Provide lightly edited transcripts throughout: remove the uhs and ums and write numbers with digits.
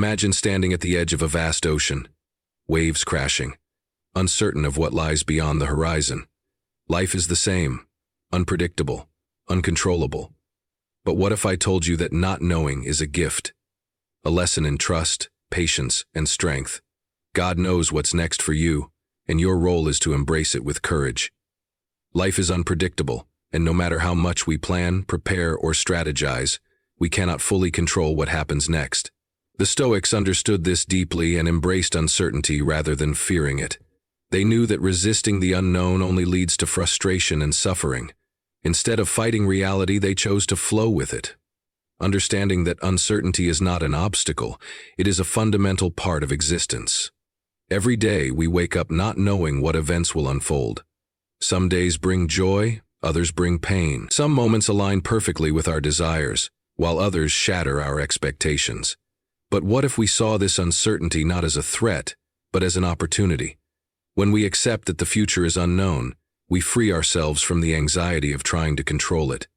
Imagine standing at the edge of a vast ocean, waves crashing, uncertain of what lies beyond the horizon. Life is the same, unpredictable, uncontrollable. But what if I told you that not knowing is a gift, a lesson in trust, patience, and strength? God knows what's next for you, and your role is to embrace it with courage. Life is unpredictable, and no matter how much we plan, prepare, or strategize, we cannot fully control what happens next. The Stoics understood this deeply and embraced uncertainty rather than fearing it. They knew that resisting the unknown only leads to frustration and suffering. Instead of fighting reality, they chose to flow with it. Understanding that uncertainty is not an obstacle, it is a fundamental part of existence. Every day we wake up not knowing what events will unfold. Some days bring joy, others bring pain. Some moments align perfectly with our desires, while others shatter our expectations. But what if we saw this uncertainty not as a threat, but as an opportunity? When we accept that the future is unknown, we free ourselves from the anxiety of trying to control it.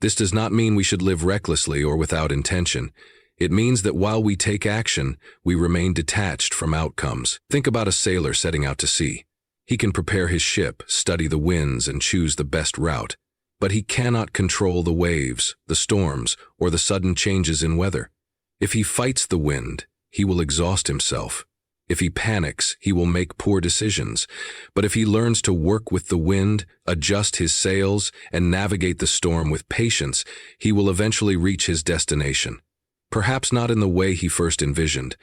This does not mean we should live recklessly or without intention. It means that while we take action, we remain detached from outcomes. Think about a sailor setting out to sea. He can prepare his ship, study the winds, and choose the best route. But he cannot control the waves, the storms, or the sudden changes in weather. If he fights the wind, he will exhaust himself. If he panics, he will make poor decisions. But if he learns to work with the wind, adjust his sails, and navigate the storm with patience, he will eventually reach his destination. Perhaps not in the way he first envisioned,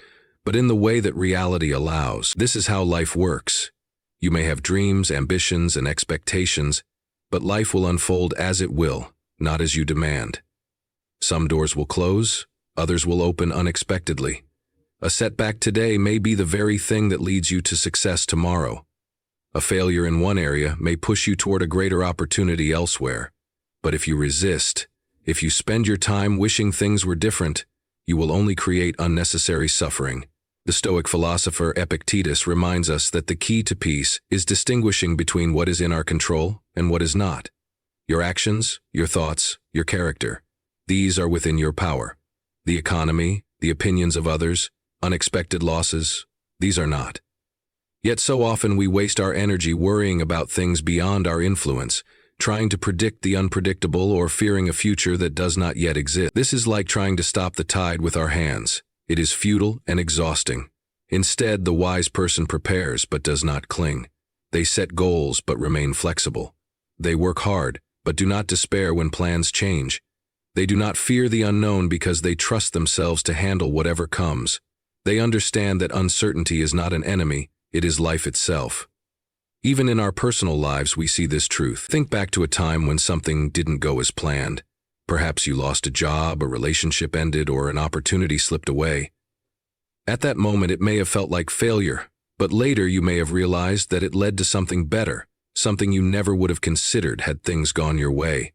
but in the way that reality allows. This is how life works. You may have dreams, ambitions, and expectations, but life will unfold as it will, not as you demand. Some doors will close, others will open unexpectedly. A setback today may be the very thing that leads you to success tomorrow. A failure in one area may push you toward a greater opportunity elsewhere. But if you resist, if you spend your time wishing things were different, you will only create unnecessary suffering. The Stoic philosopher Epictetus reminds us that the key to peace is distinguishing between what is in our control and what is not. Your actions, your thoughts, your character, these are within your power. The economy, the opinions of others, unexpected losses, these are not. Yet so often we waste our energy worrying about things beyond our influence, trying to predict the unpredictable or fearing a future that does not yet exist. This is like trying to stop the tide with our hands. It is futile and exhausting. Instead, the wise person prepares but does not cling. They set goals but remain flexible. They work hard but do not despair when plans change. They do not fear the unknown because they trust themselves to handle whatever comes. They understand that uncertainty is not an enemy, it is life itself. Even in our personal lives, we see this truth. Think back to a time when something didn't go as planned. Perhaps you lost a job, a relationship ended, or an opportunity slipped away. At that moment, it may have felt like failure, but later you may have realized that it led to something better, something you never would have considered had things gone your way.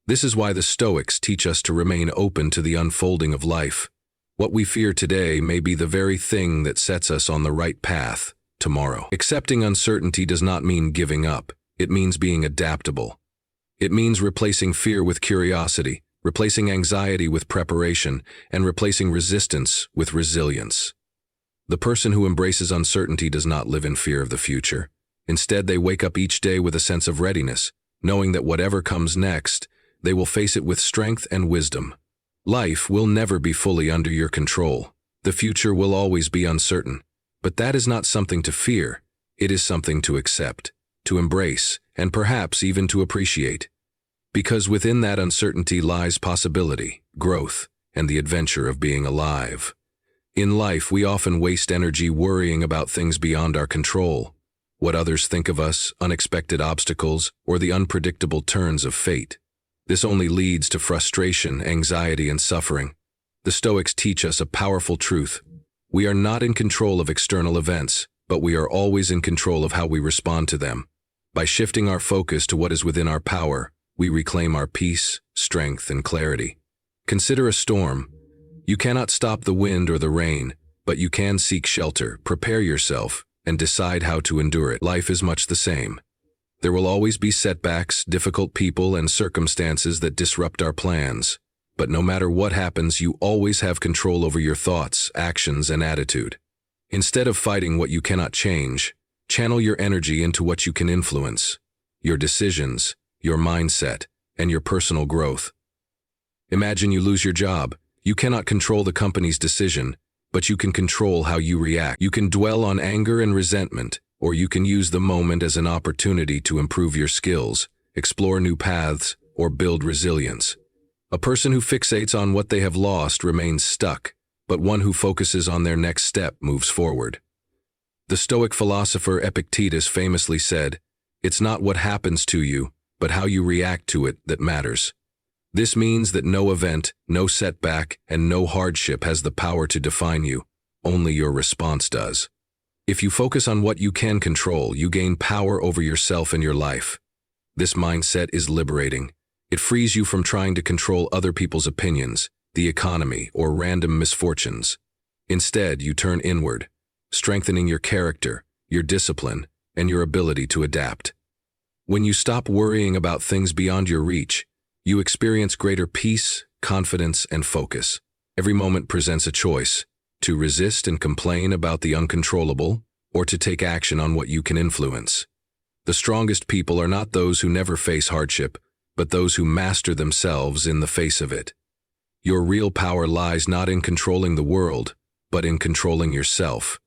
This is why the Stoics teach us to remain open to the unfolding of life. What we fear today may be the very thing that sets us on the right path tomorrow. Accepting uncertainty does not mean giving up. It means being adaptable. It means replacing fear with curiosity, replacing anxiety with preparation, and replacing resistance with resilience. The person who embraces uncertainty does not live in fear of the future. Instead, they wake up each day with a sense of readiness, knowing that whatever comes next, they will face it with strength and wisdom. Life will never be fully under your control. The future will always be uncertain. But that is not something to fear. It is something to accept, to embrace, and perhaps even to appreciate. Because within that uncertainty lies possibility, growth, and the adventure of being alive. In life, we often waste energy worrying about things beyond our control. What others think of us, unexpected obstacles, or the unpredictable turns of fate. This only leads to frustration, anxiety, and suffering. The Stoics teach us a powerful truth. We are not in control of external events, but we are always in control of how we respond to them. By shifting our focus to what is within our power, we reclaim our peace, strength, and clarity. Consider a storm. You cannot stop the wind or the rain, but you can seek shelter, prepare yourself, and decide how to endure it. Life is much the same. There will always be setbacks, difficult people, and circumstances that disrupt our plans. But no matter what happens, you always have control over your thoughts, actions, and attitude. Instead of fighting what you cannot change, channel your energy into what you can influence: your decisions, your mindset, and your personal growth. Imagine you lose your job. You cannot control the company's decision, but you can control how you react. You can dwell on anger and resentment, or you can use the moment as an opportunity to improve your skills, explore new paths, or build resilience. A person who fixates on what they have lost remains stuck, but one who focuses on their next step moves forward. The Stoic philosopher Epictetus famously said, "It's not what happens to you, but how you react to it that matters." This means that no event, no setback, and no hardship has the power to define you. Only your response does. If you focus on what you can control, you gain power over yourself and your life. This mindset is liberating. It frees you from trying to control other people's opinions, the economy, or random misfortunes. Instead, you turn inward, strengthening your character, your discipline, and your ability to adapt. When you stop worrying about things beyond your reach, you experience greater peace, confidence, and focus. Every moment presents a choice: to resist and complain about the uncontrollable, or to take action on what you can influence. The strongest people are not those who never face hardship, but those who master themselves in the face of it. Your real power lies not in controlling the world, but in controlling yourself.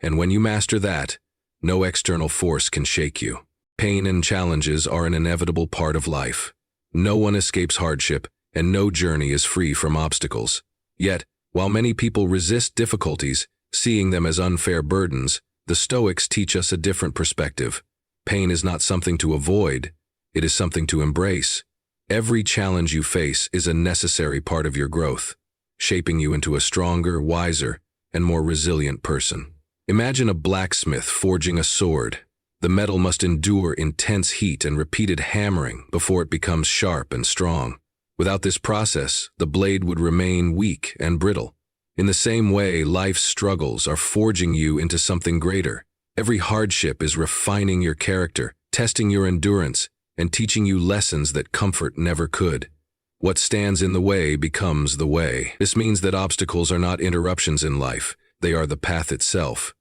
And when you master that, no external force can shake you. Pain and challenges are an inevitable part of life. No one escapes hardship, and no journey is free from obstacles. Yet, while many people resist difficulties, seeing them as unfair burdens, the Stoics teach us a different perspective. Pain is not something to avoid, it is something to embrace. Every challenge you face is a necessary part of your growth, shaping you into a stronger, wiser, and more resilient person. Imagine a blacksmith forging a sword. The metal must endure intense heat and repeated hammering before it becomes sharp and strong. Without this process, the blade would remain weak and brittle. In the same way, life's struggles are forging you into something greater. Every hardship is refining your character, testing your endurance, and teaching you lessons that comfort never could. What stands in the way becomes the way. This means that obstacles are not interruptions in life, they are the path itself.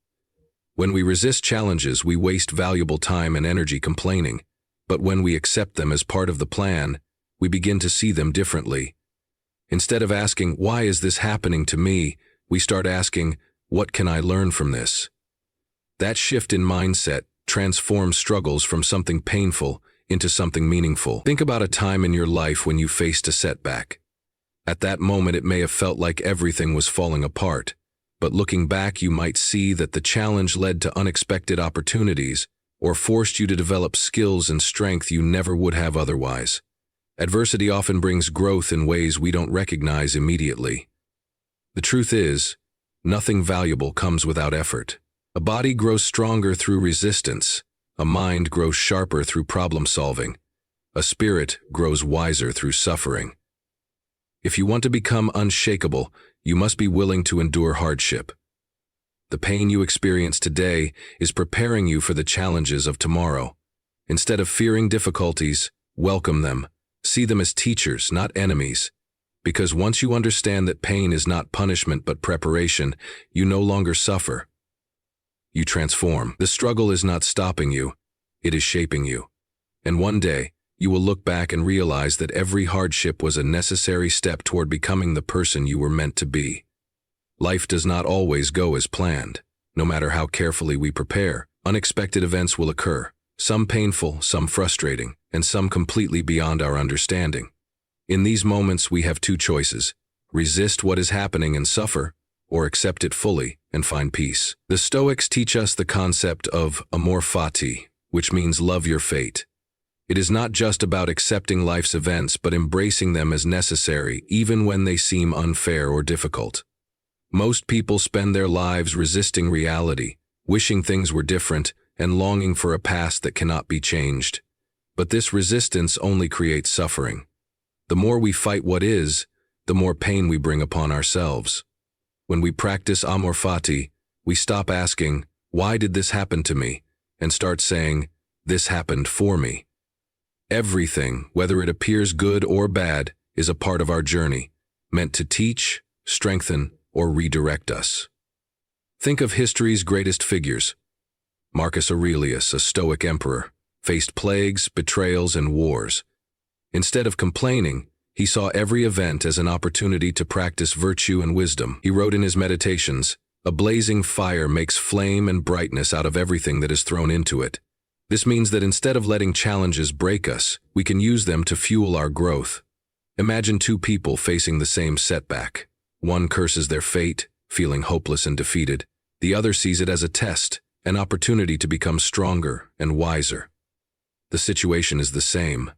When we resist challenges, we waste valuable time and energy complaining, but when we accept them as part of the plan, we begin to see them differently. Instead of asking, "Why is this happening to me?" we start asking, "What can I learn from this?" That shift in mindset transforms struggles from something painful into something meaningful. Think about a time in your life when you faced a setback. At that moment, it may have felt like everything was falling apart, but looking back, you might see that the challenge led to unexpected opportunities or forced you to develop skills and strength you never would have otherwise. Adversity often brings growth in ways we don't recognize immediately. The truth is, nothing valuable comes without effort. A body grows stronger through resistance. A mind grows sharper through problem solving. A spirit grows wiser through suffering. If you want to become unshakable, you must be willing to endure hardship. The pain you experience today is preparing you for the challenges of tomorrow. Instead of fearing difficulties, welcome them. See them as teachers, not enemies. Because once you understand that pain is not punishment but preparation, you no longer suffer. You transform. The struggle is not stopping you, it is shaping you. And one day, you will look back and realize that every hardship was a necessary step toward becoming the person you were meant to be. Life does not always go as planned. No matter how carefully we prepare, unexpected events will occur, some painful, some frustrating, and some completely beyond our understanding. In these moments, we have two choices: resist what is happening and suffer, or accept it fully and find peace. The Stoics teach us the concept of Amor, Fati, which means love your fate. It is not just about accepting life's events, but embracing them as necessary, even when they seem unfair or difficult. Most people spend their lives resisting reality, wishing things were different, and longing for a past that cannot be changed. But this resistance only creates suffering. The more we fight what is, the more pain we bring upon ourselves. When we practice Amor Fati, we stop asking, "Why did this happen to me?" and start saying, "This happened for me." Everything, whether it appears good or bad, is a part of our journey, meant to teach, strengthen, or redirect us. Think of history's greatest figures. Marcus Aurelius, a Stoic emperor, faced plagues, betrayals, and wars. Instead of complaining, he saw every event as an opportunity to practice virtue and wisdom. He wrote in his Meditations, "A blazing fire makes flame and brightness out of everything that is thrown into it." This means that instead of letting challenges break us, we can use them to fuel our growth. Imagine two people facing the same setback. One curses their fate, feeling hopeless and defeated. The other sees it as a test, an opportunity to become stronger and wiser. The situation is the same,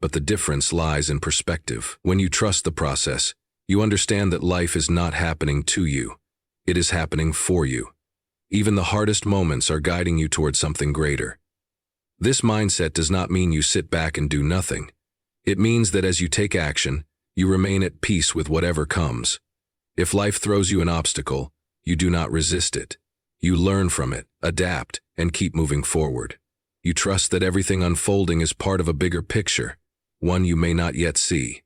but the difference lies in perspective. When you trust the process, you understand that life is not happening to you. It is happening for you. Even the hardest moments are guiding you towards something greater. This mindset does not mean you sit back and do nothing. It means that as you take action, you remain at peace with whatever comes. If life throws you an obstacle, you do not resist it. You learn from it, adapt, and keep moving forward. You trust that everything unfolding is part of a bigger picture, one you may not yet see.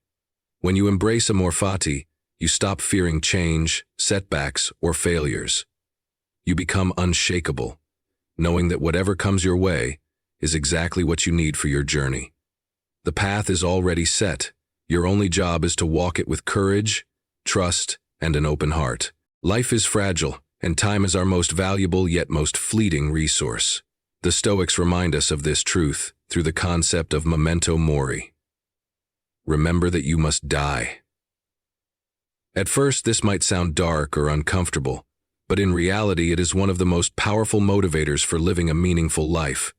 When you embrace Amor Fati, you stop fearing change, setbacks, or failures. You become unshakable, knowing that whatever comes your way is exactly what you need for your journey. The path is already set. Your only job is to walk it with courage, trust, and an open heart. Life is fragile, and time is our most valuable yet most fleeting resource. The Stoics remind us of this truth through the concept of Memento Mori. Remember that you must die. At first, this might sound dark or uncomfortable, but in reality, it is one of the most powerful motivators for living a meaningful life.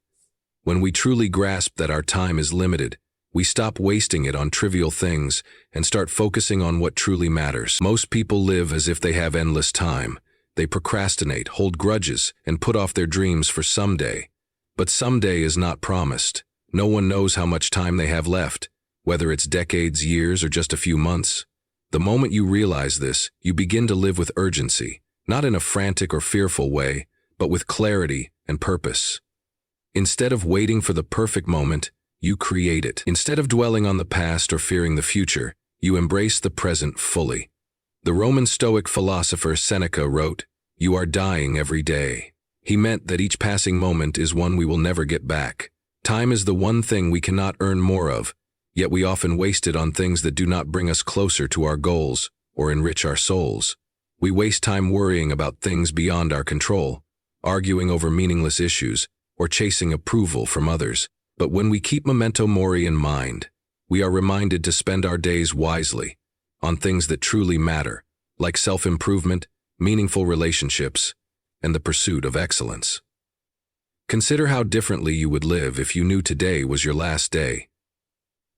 When we truly grasp that our time is limited, we stop wasting it on trivial things and start focusing on what truly matters. Most people live as if they have endless time. They procrastinate, hold grudges, and put off their dreams for someday. But someday is not promised. No one knows how much time they have left, whether it's decades, years, or just a few months. The moment you realize this, you begin to live with urgency, not in a frantic or fearful way, but with clarity and purpose. Instead of waiting for the perfect moment, you create it. Instead of dwelling on the past or fearing the future, you embrace the present fully. The Roman Stoic philosopher Seneca wrote, "You are dying every day." He meant that each passing moment is one we will never get back. Time is the one thing we cannot earn more of, yet we often waste it on things that do not bring us closer to our goals or enrich our souls. We waste time worrying about things beyond our control, arguing over meaningless issues, or chasing approval from others. But when we keep Memento Mori in mind, we are reminded to spend our days wisely, on things that truly matter, like self-improvement, meaningful relationships, and the pursuit of excellence. Consider how differently you would live if you knew today was your last day.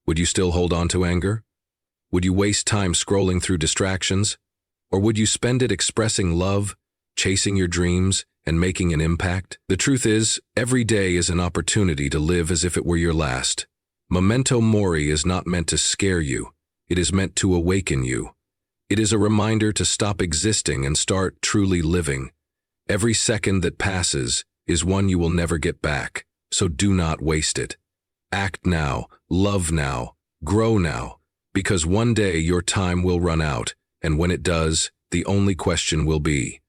Would you still hold on to anger? Would you waste time scrolling through distractions? Or would you spend it expressing love, chasing your dreams, and making an impact? The truth is, every day is an opportunity to live as if it were your last. Memento Mori is not meant to scare you. It is meant to awaken you. It is a reminder to stop existing and start truly living. Every second that passes is one you will never get back, so do not waste it. Act now, love now, grow now, because one day your time will run out, and when it does, the only question will be,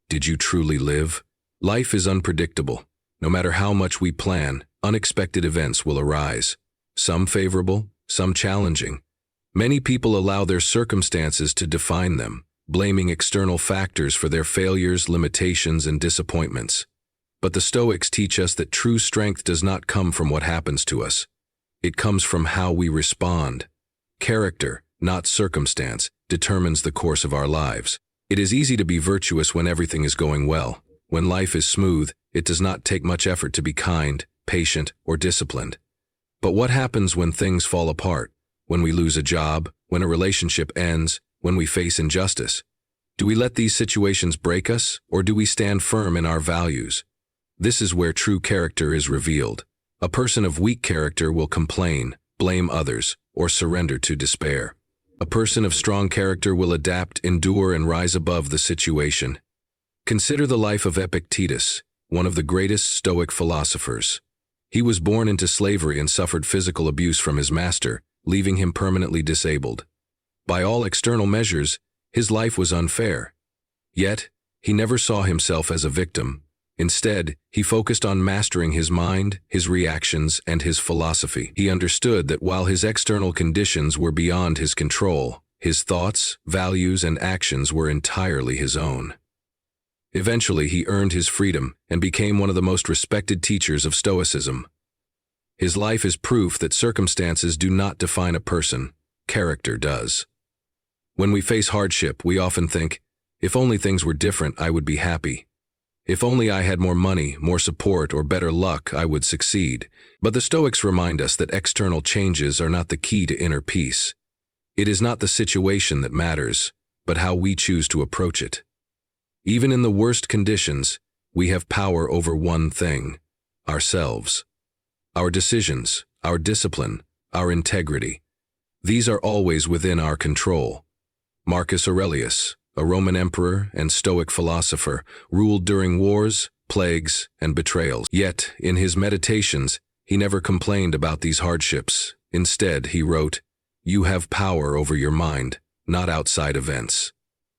did you truly live? Life is unpredictable. No matter how much we plan, unexpected events will arise. Some favorable, some challenging. Many people allow their circumstances to define them, blaming external factors for their failures, limitations, and disappointments. But the Stoics teach us that true strength does not come from what happens to us. It comes from how we respond. Character, not circumstance, determines the course of our lives. It is easy to be virtuous when everything is going well. When life is smooth, it does not take much effort to be kind, patient, or disciplined. But what happens when things fall apart? When we lose a job, when a relationship ends, when we face injustice? Do we let these situations break us, or do we stand firm in our values? This is where true character is revealed. A person of weak character will complain, blame others, or surrender to despair. A person of strong character will adapt, endure, and rise above the situation. Consider the life of Epictetus, one of the greatest Stoic philosophers. He was born into slavery and suffered physical abuse from his master, leaving him permanently disabled. By all external measures, his life was unfair. Yet, he never saw himself as a victim. Instead, he focused on mastering his mind, his reactions, and his philosophy. He understood that while his external conditions were beyond his control, his thoughts, values, and actions were entirely his own. Eventually, he earned his freedom and became one of the most respected teachers of Stoicism. His life is proof that circumstances do not define a person, character does. When we face hardship, we often think, if only things were different, I would be happy. If only I had more money, more support, or better luck, I would succeed. But the Stoics remind us that external changes are not the key to inner peace. It is not the situation that matters, but how we choose to approach it. Even in the worst conditions, we have power over one thing: ourselves. Our decisions, our discipline, our integrity. These are always within our control. Marcus Aurelius, a Roman emperor and Stoic philosopher, ruled during wars, plagues, and betrayals. Yet, in his meditations, he never complained about these hardships. Instead, he wrote, "You have power over your mind, not outside events.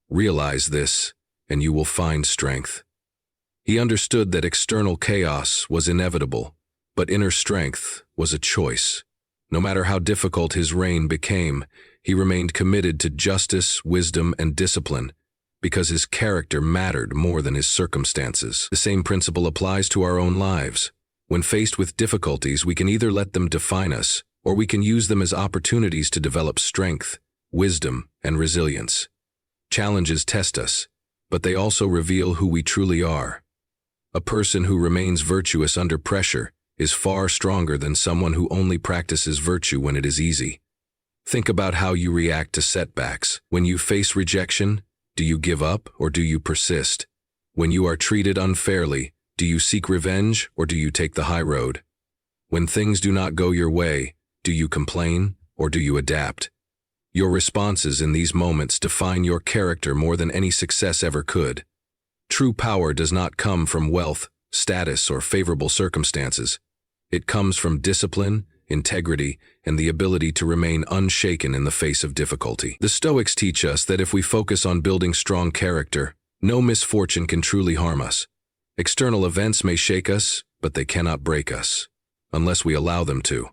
Realize this, and you will find strength." He understood that external chaos was inevitable, but inner strength was a choice. No matter how difficult his reign became, he remained committed to justice, wisdom, and discipline, because his character mattered more than his circumstances. The same principle applies to our own lives. When faced with difficulties, we can either let them define us, or we can use them as opportunities to develop strength, wisdom, and resilience. Challenges test us, but they also reveal who we truly are. A person who remains virtuous under pressure is far stronger than someone who only practices virtue when it is easy. Think about how you react to setbacks. When you face rejection, do you give up or do you persist? When you are treated unfairly, do you seek revenge or do you take the high road? When things do not go your way, do you complain or do you adapt? Your responses in these moments define your character more than any success ever could. True power does not come from wealth, status, or favorable circumstances. It comes from discipline, integrity, and the ability to remain unshaken in the face of difficulty. The Stoics teach us that if we focus on building strong character, no misfortune can truly harm us. External events may shake us, but they cannot break us, unless we allow them to.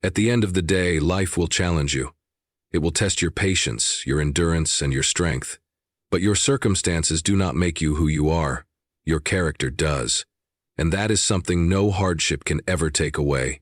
At the end of the day, life will challenge you. It will test your patience, your endurance, and your strength. But your circumstances do not make you who you are. Your character does. And that is something no hardship can ever take away.